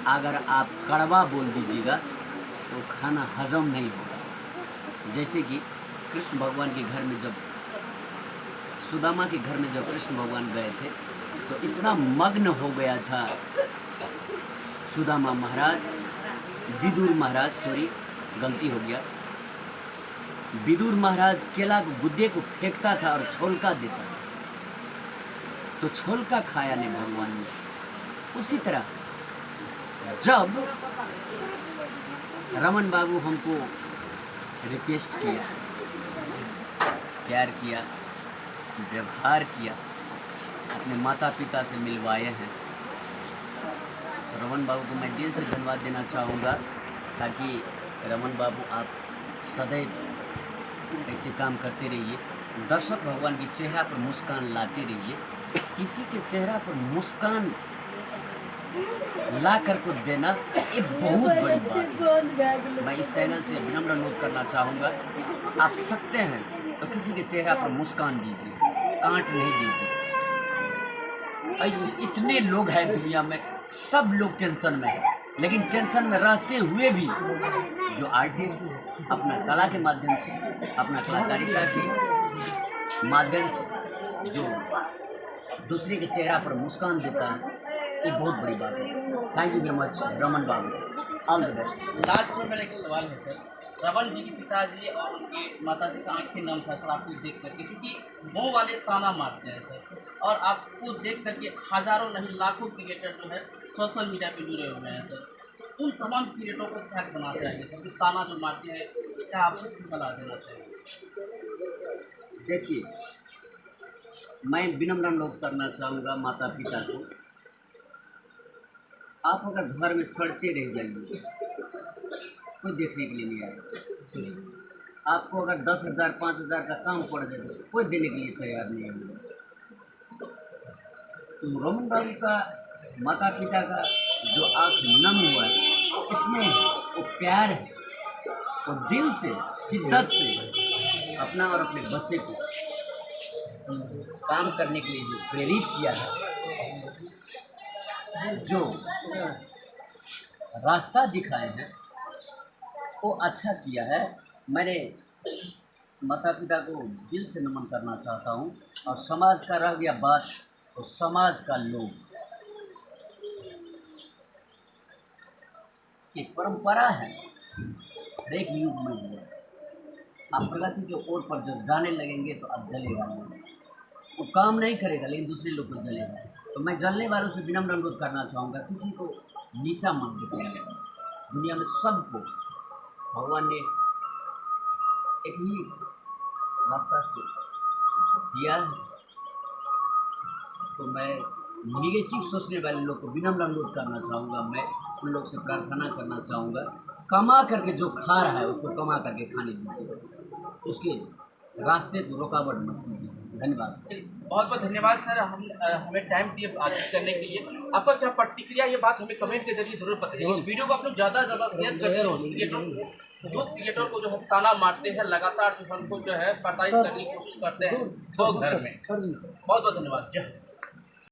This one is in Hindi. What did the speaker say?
अगर आप कड़वा बोल दीजिएगा तो खाना हजम नहीं होगा। जैसे कि कृष्ण भगवान के घर में जब सुदामा के घर में जब कृष्ण भगवान गए थे तो इतना मग्न हो गया था सुदामा महाराज, विदुर महाराज, सॉरी गलती हो गया, विदुर महाराज केला को गुद्दे को फेंकता था और छोलका देता था, तो छोलका खाया नहीं भगवान ने। उसी तरह जब रमन बाबू हमको रिक्वेस्ट किया, प्यार किया, व्यवहार किया, अपने माता पिता से मिलवाए हैं, तो रमन बाबू को मैं दिल से धन्यवाद देना चाहूँगा। ताकि रमन बाबू आप सदैव ऐसे काम करते रहिए, दर्शक भगवान की चेहरा पर मुस्कान लाते रहिए। किसी के चेहरा पर मुस्कान ला कर को देना ये बहुत बड़ी बात है। मैं इस चैनल से विनम्र अनुरोध करना चाहूँगा, आप सकते हैं तो किसी के चेहरा पर मुस्कान दीजिए, कांट नहीं दीजिए। ऐसे इतने लोग हैं दुनिया में, सब लोग टेंशन में हैं, लेकिन टेंशन में रहते हुए भी जो आर्टिस्ट अपना कला के माध्यम से, अपना कलाकारिता के माध्यम से जो दूसरे के चेहरा पर मुस्कान देता है, ये बहुत बड़ी बात है। Thank you very much Raman Babu, all the best. Last में मेरा एक सवाल है सर, रमन जी के पिताजी और उनके माता जी का आँख के नम था सर आपको देख करके, क्योंकि वो वाले ताना मारते हैं सर, और आपको देख करके हज़ारों नहीं लाखों क्रिएटर जो है सोशल मीडिया पे जुड़े हुए हैं सर। उन तमाम क्रिएटरों को क्या करना चाहिए सर कि ताना जो मारते हैं, क्या आप सलाह देना चाहिए? देखिए, मैं विनम्र अनुरोध करना चाहूँगा माता पिता को, आप अगर घर में सड़ते रह जाइए, कोई देखने के लिए नहीं आएगा। आपको अगर 10,000 5,000 का काम पड़ जाए तो कोई देने के लिए तैयार नहीं है। तो रमन बाबू का माता पिता का जो आँख नम हुआ है, इसमें वो प्यार है, वो दिल से, शिद्दत से अपना और अपने बच्चे को काम करने के लिए जो प्रेरित किया है, जो रास्ता दिखाए हैं, वो अच्छा किया है। मैंने माता पिता को दिल से नमन करना चाहता हूँ। और समाज का रह गया बात, तो समाज का लोग, एक परंपरा है हर एक युग में हुआ। आप प्रगति के ओर पर जब जाने लगेंगे तो आप जलेगा नहीं, वो काम नहीं करेगा लेकिन दूसरे लोग को जलेगा। तो मैं जलने वालों से विनम्र अनुरोध करना चाहूँगा, किसी को नीचा मत दिखाइए। दुनिया में सबको भगवान ने एक ही रास्ता से दिया है, तो मैं निगेटिव सोचने वाले लोग को विनम्र अनुरोध करना चाहूँगा। मैं उन लोग से प्रार्थना करना चाहूँगा, कमा करके जो खा रहा है उसको कमा करके खाने दीजिए, उसके रास्ते को रुकावट मत कीजिए। धन्यवाद। बहुत बहुत धन्यवाद सर, हमें टाइम दिए बातचीत करने के लिए। आपका क्या प्रतिक्रिया, ये बात हमें कमेंट के जरिए जरूर बताइए। इस वीडियो को आप लोग ज़्यादा से ज़्यादा शेयर करते हैं। जो क्रिएटर को जो है ताना मारते हैं, लगातार जो हमको जो है प्रताड़ित करने की कोशिश करते हैं वो घर में। बहुत बहुत धन्यवाद। जय